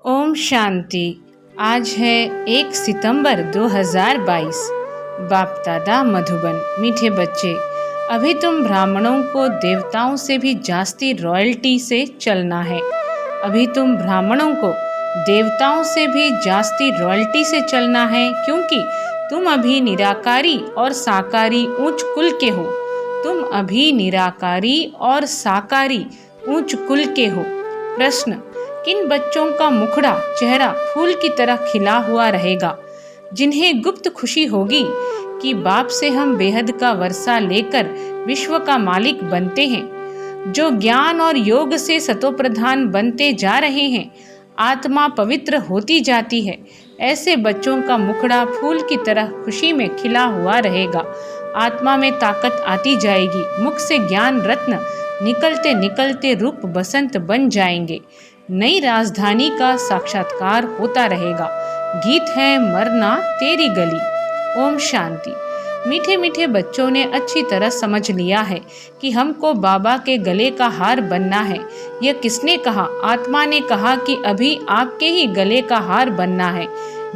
ओम शांति। आज है 1 सितंबर 2022। बाप दादा मधुबन। मीठे बच्चे, अभी तुम ब्राह्मणों को देवताओं से भी जास्ती रॉयल्टी से चलना है। अभी तुम ब्राह्मणों को देवताओं से भी जास्ती रॉयल्टी से चलना है, क्योंकि तुम अभी निराकारी और साकारी उच्च कुल के हो। तुम अभी निराकारी और साकारी उच्च कुल के हो। प्रश्न: किन बच्चों का मुखड़ा चेहरा फूल की तरह खिला हुआ रहेगा, जिन्हें गुप्त खुशी होगी कि बाप से हम बेहद का वर्षा लेकर विश्व का मालिक बनते हैं, जो ज्ञान और योग से सतोप्रधान बनते जा रहे हैं, आत्मा पवित्र होती जाती है। ऐसे बच्चों का मुखड़ा फूल की तरह खुशी में खिला हुआ रहेगा। आत्मा में ताकत आती जाएगी। मुख से ज्ञान रत्न निकलते निकलते रूप बसंत बन जाएंगे। नई राजधानी का साक्षात्कार होता रहेगा। गीत है मरना तेरी गली। ओम शांति। मीठे मीठे बच्चों ने अच्छी तरह समझ लिया है कि हमको बाबा के गले का हार बनना है। यह किसने कहा? आत्मा ने कहा कि अभी आपके ही गले का हार बनना है।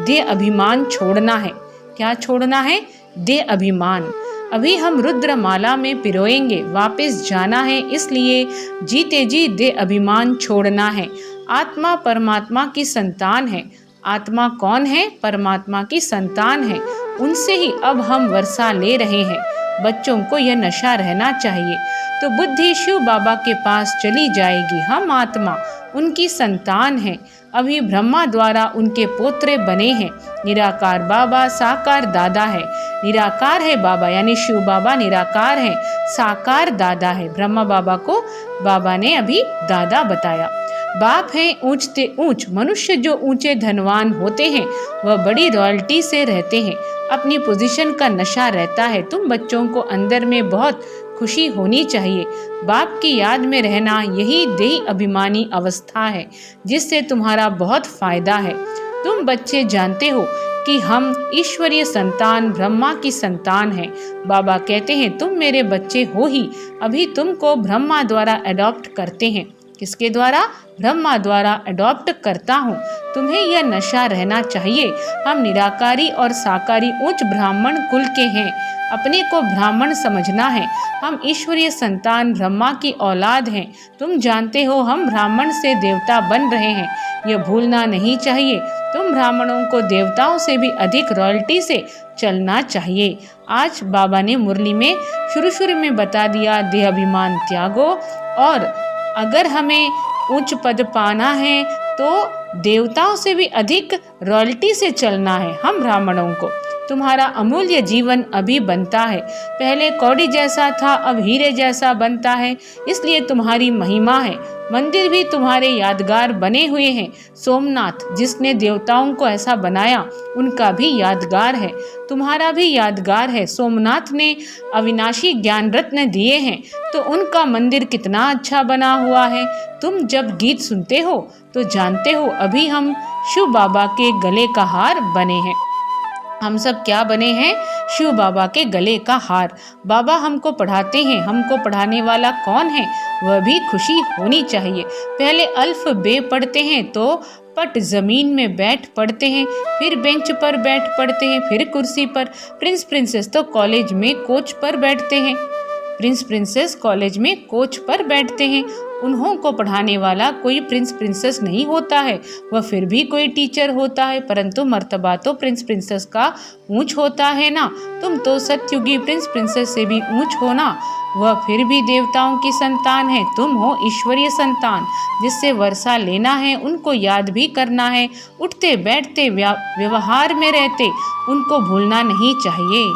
देह अभिमान छोड़ना है। क्या छोड़ना है? देह अभिमान। अभी हम रुद्र माला में पिरोएंगे, वापस जाना है, इसलिए जीते जी देह अभिमान छोड़ना है। आत्मा परमात्मा की संतान है। आत्मा कौन है? परमात्मा की संतान है। उनसे ही अब हम वर्षा ले रहे हैं। बच्चों को यह नशा रहना चाहिए, तो बुद्धि शिव बाबा के पास चली जाएगी। हम आत्मा उनकी संतान हैं। अभी ब्रह्मा द्वारा उनके पोत्रे बने हैं। निराकार बाबा साकार दादा है। निराकार है बाबा यानी शिव बाबा निराकार है, साकार दादा है। ब्रह्मा बाबा को बाबा ने अभी दादा बताया। बाप है ऊंचते ऊंच। मनुष्य जो ऊंचे धनवान होते हैं वह बड़ी रॉयल्टी से रहते हैं। अपनी पोजीशन का नशा रहता है। तुम बच्चों को अंदर में बहुत खुशी होनी चाहिए। बाप की याद में रहना यही देही अभिमानी अवस्था है, जिससे तुम्हारा बहुत फायदा है। तुम बच्चे जानते हो कि हम ईश्वरीय संतान ब्रह्मा की संतान हैं। बाबा कहते हैं तुम मेरे बच्चे हो ही। अभी तुमको ब्रह्मा द्वारा अडॉप्ट करते हैं। किसके द्वारा? ब्रह्मा द्वारा अडॉप्ट करता हूँ। तुम्हें यह नशा रहना चाहिए। हम निराकारी और साकारी उच्च ब्राह्मण कुल के हैं। अपने को ब्राह्मण समझना है। हम ईश्वरीय संतान ब्रह्मा की औलाद हैं। तुम जानते हो हम ब्राह्मण से देवता बन रहे हैं। यह भूलना नहीं चाहिए। तुम ब्राह्मणों को देवताओं से भी अधिक रॉयल्टी से चलना चाहिए। आज बाबा ने मुरली में शुरू में बता दिया, देह अभिमान त्यागो, और अगर हमें उच्च पद पाना है तो देवताओं से भी अधिक रॉयल्टी से चलना है। हम ब्राह्मणों को तुम्हारा अमूल्य जीवन अभी बनता है। पहले कौड़ी जैसा था, अब हीरे जैसा बनता है, इसलिए तुम्हारी महिमा है। मंदिर भी तुम्हारे यादगार बने हुए हैं। सोमनाथ जिसने देवताओं को ऐसा बनाया, उनका भी यादगार है। तुम्हारा भी यादगार है। सोमनाथ ने अविनाशी ज्ञान रत्न दिए हैं, तो उनका मंदिर कितना अच्छा बना हुआ है। तुम जब गीत सुनते हो तो जानते हो अभी हम शिव बाबा के गले का हार बने हैं। हम सब क्या बने हैं? शिव बाबा के गले का हार। बाबा हमको पढ़ाते हैं। हमको पढ़ाने वाला कौन है? वह भी खुशी होनी चाहिए। पहले अल्फ बे पढ़ते हैं, तो पट जमीन में बैठ पढ़ते हैं, फिर बेंच पर बैठ पढ़ते हैं, फिर कुर्सी पर। प्रिंस प्रिंसेस तो कॉलेज में कोच पर बैठते हैं। प्रिंस प्रिंसेस कॉलेज में कोच पर बैठते हैं। उन्हों को पढ़ाने वाला कोई प्रिंस प्रिंसेस नहीं होता है, वह फिर भी कोई टीचर होता है, परंतु मर्तबा तो प्रिंस प्रिंसेस का ऊंच होता है ना। तुम तो सतयुगी प्रिंस प्रिंसेस से भी ऊंच हो ना। वह फिर भी देवताओं की संतान है। तुम हो ईश्वरीय संतान, जिससे वर्षा लेना है, उनको याद भी करना है। उठते बैठते व्यवहार में रहते उनको भूलना नहीं चाहिए।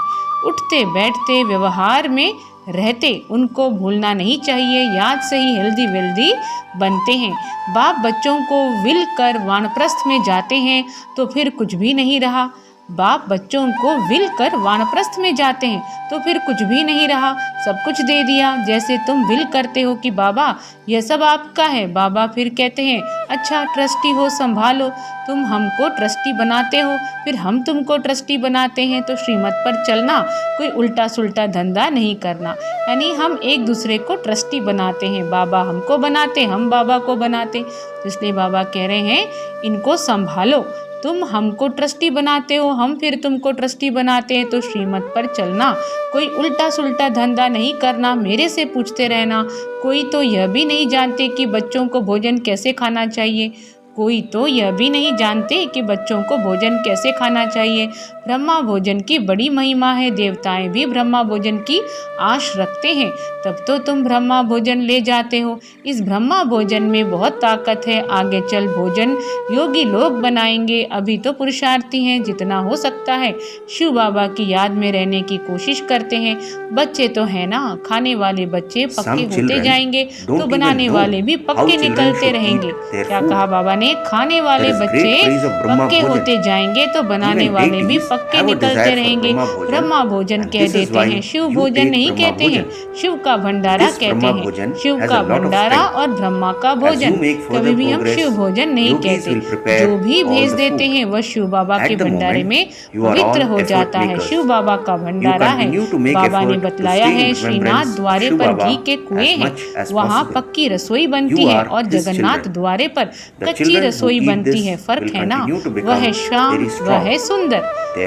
उठते बैठते व्यवहार में रहते उनको भूलना नहीं चाहिए। याद से ही हेल्दी वेल्दी बनते हैं। बाप बच्चों को विल कर वानप्रस्थ में जाते हैं तो फिर कुछ भी नहीं रहा। बाप बच्चों को विल कर वानप्रस्थ में जाते हैं तो फिर कुछ भी नहीं रहा, सब कुछ दे दिया। जैसे तुम विल करते हो कि बाबा यह सब आपका है, बाबा फिर कहते हैं अच्छा ट्रस्टी हो, संभालो। तुम हमको ट्रस्टी बनाते हो, फिर हम तुमको ट्रस्टी बनाते हैं। तो श्रीमत पर चलना, कोई उल्टा सुल्टा धंधा नहीं करना, यानी हम एक दूसरे को ट्रस्टी बनाते हैं। बाबा हमको बनाते, हम बाबा को बनाते। इसलिए बाबा कह रहे हैं इनको संभालो। तुम हमको ट्रस्टी बनाते हो, हम फिर तुमको ट्रस्टी बनाते हैं। तो श्रीमत पर चलना, कोई उल्टा सुल्टा धंधा नहीं करना, मेरे से पूछते रहना। कोई तो यह भी नहीं जानते कि बच्चों को भोजन कैसे खाना चाहिए, कोई तो यह भी नहीं जानते कि बच्चों को भोजन कैसे खाना चाहिए। ब्रह्मा भोजन की बड़ी महिमा है, देवताएं भी ब्रह्मा भोजन की आश रखते हैं, तब तो तुम ब्रह्मा भोजन ले जाते हो। इस ब्रह्मा भोजन में बहुत ताकत है, आगे चल भोजन योगी लोग बनाएंगे। अभी तो पुरुषार्थी हैं, जितना हो सकता है शिव बाबा की याद में रहने की कोशिश करते हैं। बच्चे तो है ना, खाने वाले बच्चे पक्के होते जाएंगे तो बनाने वाले भी पक्के निकलते रहेंगे। क्या कहा बाबा ने? खाने वाले बच्चे पक्के होते जाएंगे तो बनाने वाले भी पक्के निकलते रहेंगे। ब्रह्मा भोजन कह देते हैं, शिव भोजन नहीं कहते हैं, शिव का भंडारा कहते हैं। शिव का भंडारा और ब्रह्मा का भोजन, कभी भी हम शिव भोजन नहीं कहते। जो भी भेज देते हैं वह शिव बाबा के भंडारे में पवित्र हो जाता है। शिव बाबा का भंडारा है। बाबा ने बतलाया है श्रीनाथ द्वारे पर घी के कुएं हैं, वहाँ पक्की रसोई बनती है, और जगन्नाथ द्वारे पर कच्ची रसोई बनती है। फर्क है ना, वह है श्याम, वह है सुंदर,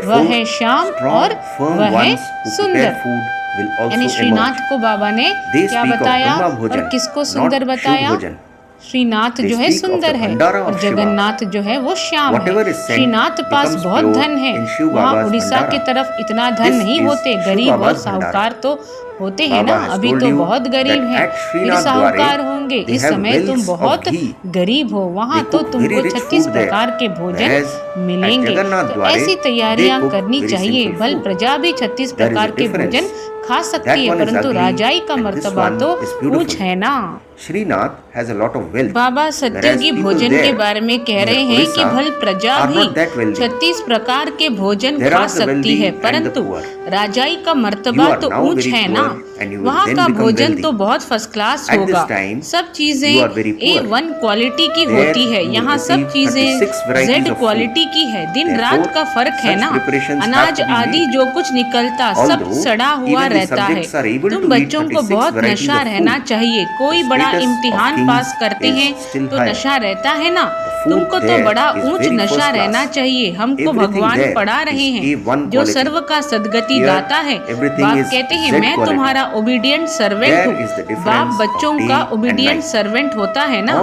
वह है श्याम और वह है सुंदर। यानी श्रीनाथ को बाबा ने क्या बताया और किसको सुंदर बताया? श्रीनाथ जो है सुंदर है और जगन्नाथ जो है वो श्याम है। श्रीनाथ पास बहुत धन है, वहाँ उड़ीसा की तरफ इतना धन नहीं होते, गरीब और साहूकार तो होते हैं ना। अभी तो बहुत गरीब हैं, फिर साहूकार होंगे। इस समय तुम बहुत गरीब हो, वहाँ तो तुमको 36 प्रकार के भोजन मिलेंगे। तो ऐसी तैयारियां करनी चाहिए। भल प्रजा भी 36 प्रकार के भोजन खा सकती है, परंतु राजाई का मर्तबा तो ऊंच है ना। Srinath has a lot of wealth. बाबा सत्ययुगी भोजन के बारे में कह रहे हैं कि भल प्रजा भी 36 प्रकार के भोजन खा सकती है, परंतु राजाई का मर्तबा तो ऊंच है ना। वहाँ का भोजन तो बहुत फर्स्ट क्लास होगा, सब चीजें A1 क्वालिटी की होती है। यहाँ सब चीजें Z क्वालिटी की है। दिन रात का फर्क है ना। अनाज आदि जो कुछ निकलता सब सड़ा हुआ रहता है। तुम बच्चों को बहुत नशा रहना चाहिए। कोई बड़ा इम्तिहान पास करते हैं तो नशा रहता है ना, तुमको तो बड़ा ऊंच नशा रहना चाहिए। हमको भगवान पढ़ा रहे हैं जो सर्व का सदगति दाता है। बाप कहते हैं मैं तुम्हारा ओबीडियंट सर्वेंट हूँ। बाप बच्चों का ओबीडियंट सर्वेंट होता है ना।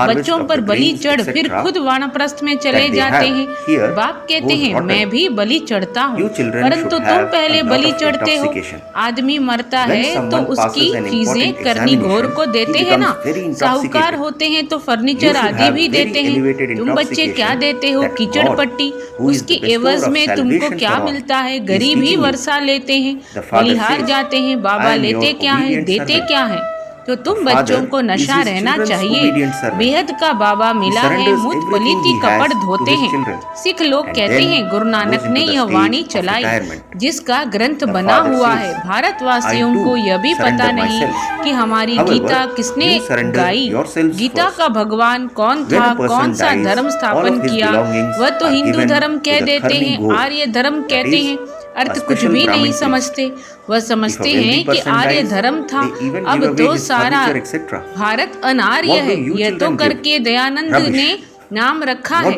बच्चों पर बलि चढ़ फिर खुद वानप्रस्थ में चले जाते हैं। बाप कहते हैं मैं भी बलि चढ़ता हूँ, परंतु तुम पहले बलि चढ़ते हो। आदमी मरता है तो उसकी चीजें करनी घोर को देते हैं ना। साहूकार होते हैं तो फर्नीचर आदि भी देते हैं। तुम बच्चे क्या देते हो? कीचड़ पट्टी। उसकी एवज में तुमको क्या मिलता है? गरीब ही वर्षा लेते हैं, बलिहार जाते हैं। बाबा लेते क्या है, देते क्या है? तो तुम बच्चों को नशा रहना चाहिए। बेहद का बाबा मिला है, मुझ पलीती कपड़ धोते हैं। सिख लोग कहते हैं गुरु नानक ने यह वाणी चलाई जिसका ग्रंथ बना हुआ है। भारतवासियों को यह भी पता नहीं कि हमारी गीता किसने गाई। गीता का भगवान कौन था, कौन सा धर्म स्थापन किया? वह तो हिंदू धर्म कह देते हैं, आर्य धर्म कहते हैं। अर्थ कुछ भी नहीं समझते। वह समझते हैं कि आर्य धर्म था, अब तो सारा भारत अनार्य है। यह तो करके दयानंद ने नाम रखा है,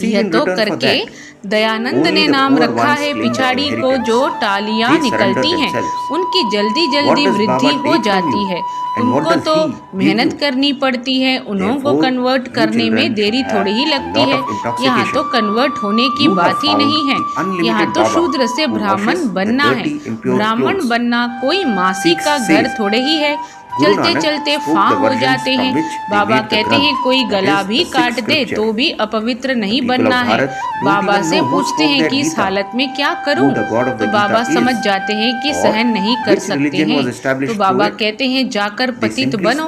यह तो करके दयानंद ने नाम रखा है। पिछाड़ी को जो टालियां निकलती हैं उनकी जल्दी जल्दी वृद्धि हो जाती है। तुमको तो मेहनत करनी पड़ती है, उन्हों को कन्वर्ट करने में देरी थोड़ी ही लगती है। यहाँ तो कन्वर्ट होने की बात ही नहीं है। यहाँ तो शूद्र से ब्राह्मण बनना है। ब्राह्मण बनना कोई मासी का घर थोड़े ही है। चलते चलते फां हो जाते हैं। बाबा कहते हैं कोई गला भी काट दे तो भी अपवित्र नहीं बनना है। बाबा से पूछते हैं कि इस हालत में क्या करूं? तो बाबा समझ जाते हैं कि सहन नहीं कर सकते हैं। तो बाबा कहते हैं जाकर पतित बनो।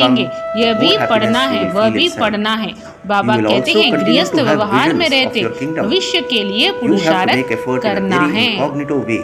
बनेंगे, यह भी more पढ़ना happiness है, you will वह feel भी inside. पढ़ना है। बाबा You will कहते also हैं continue गृहस्थ to have व्यवहार में visions of रहते your kingdom. भविष्य के लिए You have to पुरुषार्थ make effort in a करना very है। incognito way.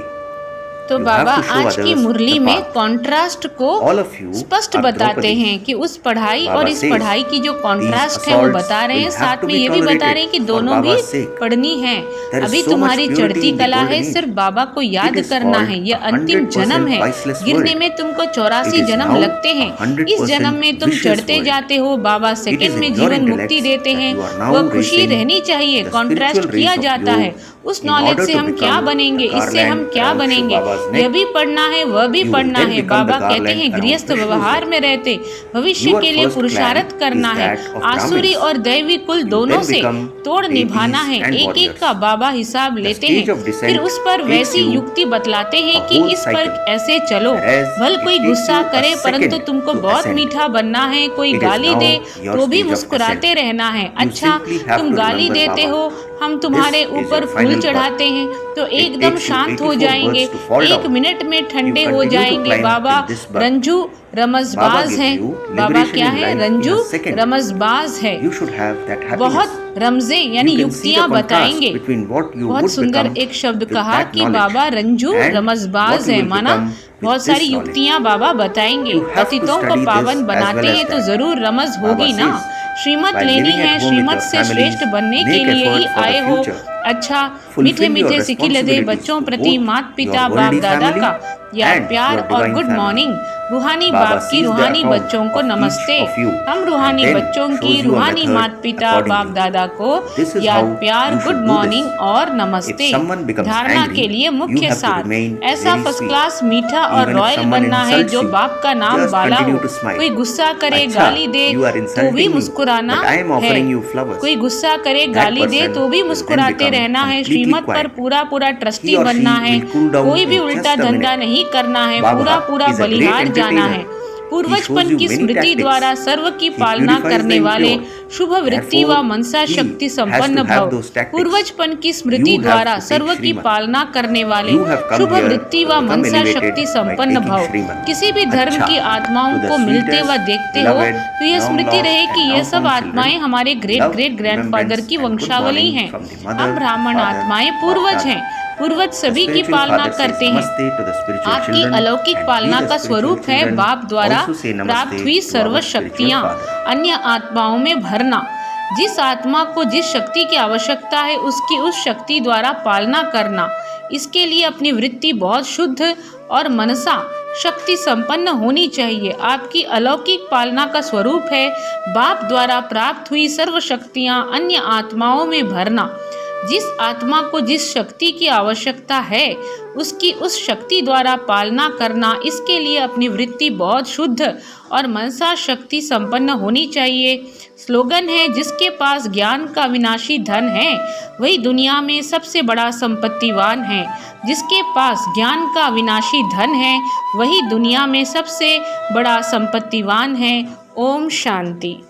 तो You Baba have to show आज की others मुरली the में path. कॉन्ट्रास्ट को All of you स्पष्ट are बताते Draupadi. हैं कि उस पढ़ाई Baba और इस says, पढ़ाई की जो these कॉन्ट्रास्ट है वो assaults बता रहे हैं, will have साथ to में be ये भी बता रहे tolerated हैं कि for दोनों भी Baba's sake. पढ़नी है। There is अभी so तुम्हारी much purity चढ़ती in the कला है, golden age. सिर्फ बाबा को याद It is करना called है। ये a अंतिम 100% जन्म है। viceless गिरने world. में तुमको It 84 is जन्म now लगते हैं। a 100% इस जन्म में तुम vicious चढ़ते world. जाते हो, बाबा It सेकंड is में in your जीवन intellects मुक्ति देते that हैं। you are now वह खुशी raising रहनी चाहिए, the कॉन्ट्रास्ट spiritual किया race of जाता है। yoga उस in नॉलेज order से to हम become क्या the बनेंगे, इससे हम Garland क्या Ram बनेंगे, Shiv Baba's neck, यह भी पढ़ना है, वह भी you will पढ़ना then है। become बाबा the कहते garland हैं around गृहस्थ Vishnu's व्यवहार neck. में रहते भविष्य Your के लिए first पुरुषार्थ clan करना is है। that of आसुरी Brahmins. और दैवी कुल You दोनों then से become तोड़ निभाना deities है। and एक एक warriors. का बाबा हिसाब The लेते stage of हैं, descent फिर उस पर takes वैसी you युक्ति बतलाते हैं a कि whole इस पर cycle, ऐसे चलो। whereas भल it कोई takes गुस्सा you a करे परंतु second तुमको to बहुत ascend. मीठा बनना है, कोई It is गाली now दे your तो भी stage of मुस्कुराते ascent. रहना है। You अच्छा, simply have तुम to गाली remember देते Baba. हो, हम तुम्हारे This is ऊपर your फूल final चढ़ाते birth. हैं तो It एकदम takes you शांत हो 84 जाएंगे, births to fall एक down. मिनट में ठंडे You हो continue to जाएंगे। climb Baba till this birth. Ranju Baba रमजबाज gives है। you बाबा liberation क्या in है? life Ranju in a second. रमजबाज है। You should have that happiness. बहुत रमजे यानी You can see the युक्तियां contrast बताएंगे। between what you बहुत would सुंदर become एक शब्द with कहा that कि knowledge Baba Ranju and रमजबाज what you है, will माना become with बहुत this सारी knowledge. युक्तियां बाबा बताएंगे। You have to पतितों को study पावन this बनाते as well हैं as तो that. जरूर रमज Baba होगी ना। says, श्रीमत while लेनी living at है, home with श्रीमत your से families, श्रेष्ठ बनने के make लिए ही effort for the आए हो। future. अच्छा, Fulfill मीठे your मीठे सिक्की लदे responsibilities बच्चों to प्रति both माता पिता your बाप worldly दादा family का यार and प्यार your और divine गुड family. मॉर्निंग। रूहानी Baba बाप की sees the रूहानी account बच्चों को of each नमस्ते। of you हम and रूहानी then बच्चों shows की you a रूहानी method माता पिता accordingly. बाप दादा को This is यार how प्यार you good should do morning this. और If नमस्ते। someone becomes धारणा angry, के लिए you मुख्य have to सार remain ऐसा very फर्स्ट sweet. क्लास मीठा और Even if रॉयल someone बनना है insults जो you, बाप का नाम just बाला हो। continue to smile. कोई गुस्सा करे अच्छा, गाली दे you are तो insulting भी me, मुस्कुराना but I am है। offering you flowers. कोई गुस्सा करे That गाली दे person तो भी will then मुस्कुराते become रहना है। completely श्रीमत पर quiet. पूरा पूरा He ट्रस्टी or she बनना है। will cool down कोई भी in उल्टा just a धंधा minute. नहीं करना है, Baba पूरा पूरा is a great बलिहार जाना entertainer. है। He पूर्वजपन shows you की many स्मृति tactics. द्वारा सर्व की He पालना purifies करने the वाले impure. शुभ वृत्ति व Therefore, मनसा he शक्ति has संपन्न to have भव। those tactics. पूर्वजपन की स्मृति You have द्वारा to take सर्व की Shriman. पालना करने वाले You have come Shubh here वृत्ति to व become मनसा elevated शक्ति by संपन्न taking भव। Shriman. किसी भी धर्म अच्छा, की आत्माओं to the को मिलते व sweetest, देखते हो beloved, तो यह स्मृति long-lost रहे कि and ये सब now-found आत्माएं children, हमारे great love, great grandfather remembrance की and good वंशावली morning हैं। from the mother, हम ब्राह्मण father, आत्माएं पूर्वज Bap हैं। पूर्वज The सभी की spiritual पालना father says करते हैं। namaste to the spiritual आपकी children, अलौकिक and we पालना the का spiritual स्वरूप है children बाप द्वारा also say namaste प्राप्त हुई to सर्व our spiritual शक्तियाँ father. अन्य आत्माओं में भरना। जिस आत्मा को जिस शक्ति की आवश्यकता है उसकी उस शक्ति द्वारा पालना करना। इसके लिए अपनी वृत्ति बहुत शुद्ध और मनसा शक्ति संपन्न होनी चाहिए। आपकी अलौकिक पालना का स्वरूप है बाप द्वारा प्राप्त हुई सर्व शक्तियाँ अन्य आत्माओं में भरना। जिस आत्मा को जिस शक्ति की आवश्यकता है उसकी उस शक्ति द्वारा पालना करना। इसके लिए अपनी वृत्ति बहुत शुद्ध और मनसा शक्ति संपन्न होनी चाहिए। स्लोगन है, जिसके पास ज्ञान का विनाशी धन है वही दुनिया में सबसे बड़ा संपत्तिवान है। जिसके पास ज्ञान का विनाशी धन है वही दुनिया में सबसे बड़ा संपत्तिवान है। ओम शांति।